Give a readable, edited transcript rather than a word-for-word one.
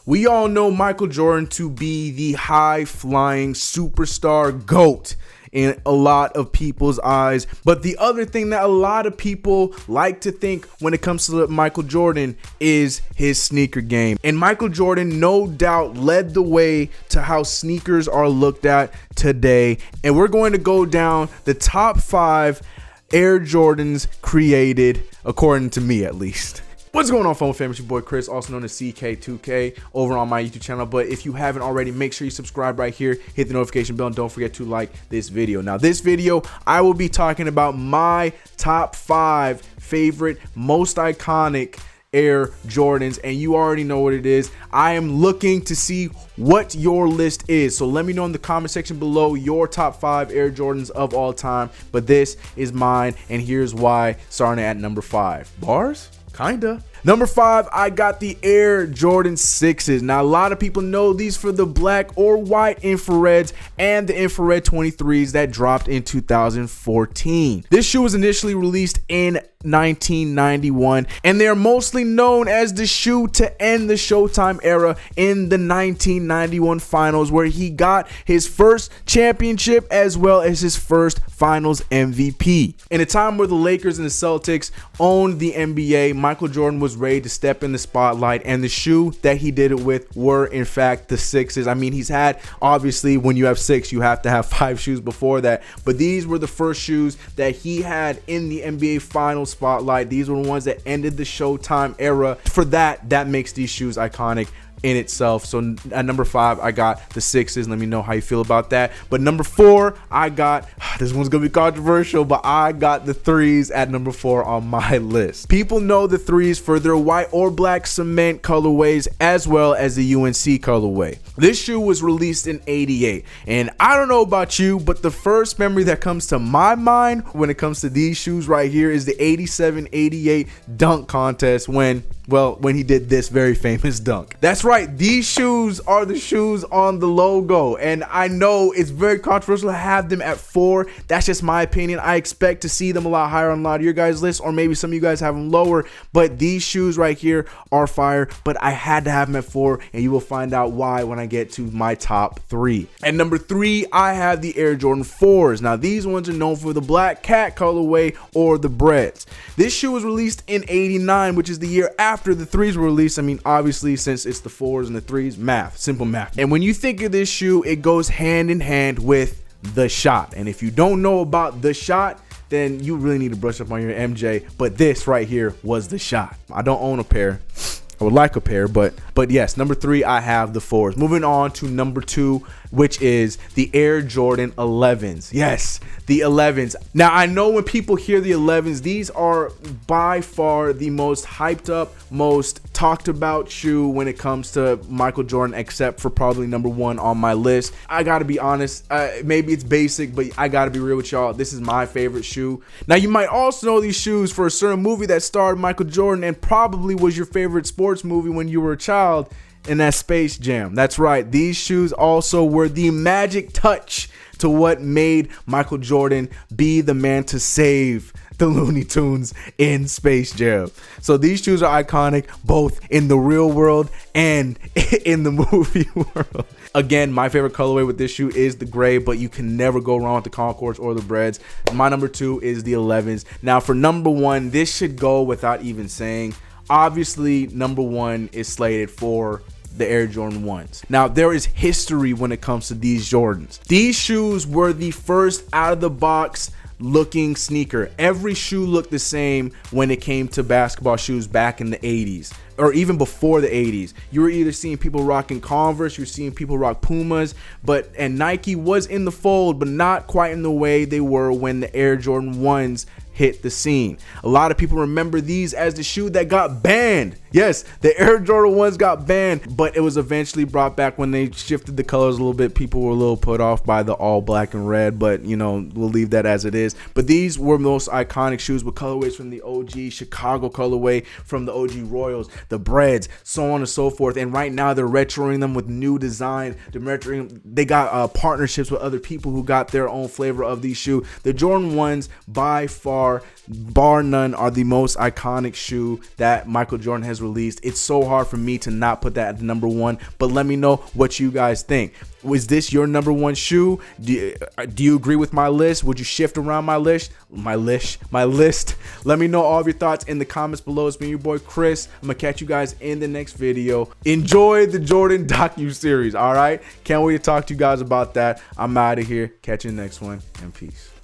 We all know Michael Jordan to be the high-flying superstar GOAT in a lot of people's eyes. But the other thing that a lot of people like to think when it comes to Michael Jordan is his sneaker game. And Michael Jordan no doubt led the way to how sneakers are looked at today. And we're going to go down the top 5 Air Jordans created, according to me at least. What's going on, Fumble fam? It's your boy Chris, also known as CK2K, over on my YouTube channel. But if you haven't already, make sure you subscribe right here, hit the notification bell, and don't forget to like this video. Now, this video, I will be talking about my top 5 favorite, most iconic Air Jordans, and you already know what it is. I am looking to see what your list is, so let me know in the comment section below your top 5 Air Jordans of all time. But this is mine, and here's why, starting at number 5. Bars? Kinda. Number 5, I got the Air Jordan 6s. Now, a lot of people know these for the black or white infrareds and the infrared 23s that dropped in 2014. This shoe was initially released in 1991, and they are mostly known as the shoe to end the Showtime era in the 1991 finals, where he got his first championship as well as his first finals MVP. In a time where the Lakers and the Celtics owned the NBA, Michael Jordan was ready to step in the spotlight, and the shoe that he did it with were in fact the 6s. I mean, he's had, obviously when you have 6 you have to have 5 shoes before that, but these were the first shoes that he had in the NBA finals spotlight. These were the ones that ended the Showtime era. For that makes these shoes iconic in itself. So at number 5, I got the 6s. Let me know how you feel about that. But number 4, I got, this one's gonna be controversial, but I got the 3s at number 4 on my list. People know the 3s for their white or black cement colorways, as well as the UNC colorway. This shoe was released in '88, and I don't know about you, but the first memory that comes to my mind when it comes to these shoes right here is the '87-'88 dunk contest when he did this very famous dunk. That's right, these shoes are the shoes on the logo, and I know it's very controversial to have them at 4. That's just my opinion. I expect to see them a lot higher on a lot of your guys' lists, or maybe some of you guys have them lower, but these shoes right here are fire. But I had to have them at 4, and you will find out why when I get to my top 3. At number 3, I have the Air Jordan 4s. Now, these ones are known for the black cat colorway or the breads. This shoe was released in '89, which is the year after the 3s were released. I mean, obviously, since it's the 4s and the 3s, math, simple math. And when you think of this shoe, it goes hand in hand with the shot. And if you don't know about the shot, then you really need to brush up on your MJ. But this right here was the shot. I don't own a pair. I would like a pair, but yes, number 3, I have the 4s. Moving on to number 2, which is the Air Jordan 11s. Yes, the 11s. Now, I know when people hear the 11s, these are by far the most hyped up, most talked about shoe when it comes to Michael Jordan, except for probably number 1 on my list. I gotta be honest, maybe it's basic, but I gotta be real with y'all. This is my favorite shoe. Now, you might also know these shoes for a certain movie that starred Michael Jordan and probably was your favorite sports movie when you were a child, and that's Space Jam. That's right, these shoes also were the magic touch to what made Michael Jordan be the man to save the Looney Tunes in Space Jam. So these shoes are iconic both in the real world and in the movie world. Again, my favorite colorway with this shoe is the gray, but you can never go wrong with the Concords or the Breads. My number 2 is the 11s. Now, for number 1, this should go without even saying. Obviously, number 1 is slated for the Air Jordan 1s. Now, there is history when it comes to these Jordans. These shoes were the first out of the box looking sneaker. Every shoe looked the same when it came to basketball shoes back in the 80s, or even before the 80s. You were either seeing people rocking Converse, you were seeing people rock Pumas, and Nike was in the fold, but not quite in the way they were when the Air Jordan 1s hit the scene. A lot of people remember these as the shoe that got banned. Yes, the Air Jordan 1s got banned, but it was eventually brought back when they shifted the colors a little bit. People were a little put off by the all black and red, but you know, we'll leave that as it is. But these were most iconic shoes with colorways from the OG Chicago colorway, from the OG Royals, the Breads, so on and so forth. And right now they're retroing them with new design. They got partnerships with other people who got their own flavor of these shoes. The Jordan 1s by far, bar none, are the most iconic shoe that Michael Jordan has released. It's so hard for me to not put that at number one, but let me know what you guys think. Was this your number one shoe? Do you agree with my list? Would you shift around my list? My list. Let me know all of your thoughts in the comments below. It's been your boy Chris. I'm gonna catch you guys in the next video. Enjoy the Jordan docu-series, all right? Can't wait to talk to you guys about that. I'm out of here. Catch you in the next one, and peace.